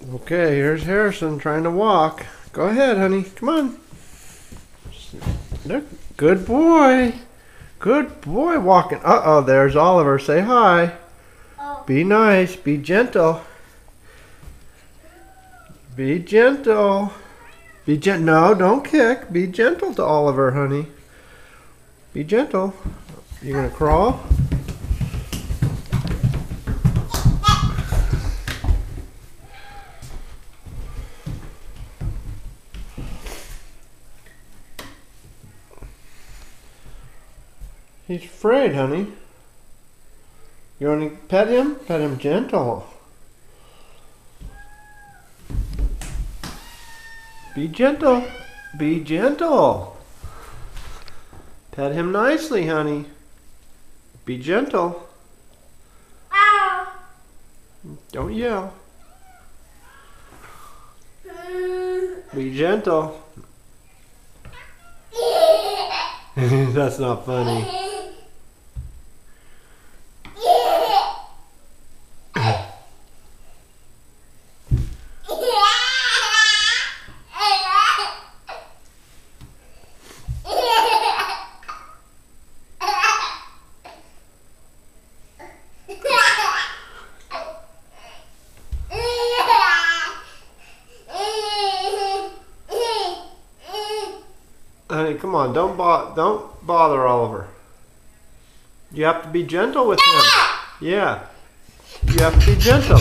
Okay, here's Harrison trying to walk. Go ahead, honey. Come on. Look, good boy. Good boy walking. Uh-oh, there's Oliver. Say hi. Oh. Be nice. Be gentle. Be gentle. Be gentle. No, don't kick. Be gentle to Oliver, honey. Be gentle. You gonna crawl? He's afraid, honey. You want to pet him? Pet him gentle. Be gentle. Be gentle. Pet him nicely, honey. Be gentle. Ow. Don't yell. Be gentle. That's not funny. Honey, come on, don't bother Oliver. You have to be gentle with him. Yeah, you have to be gentle.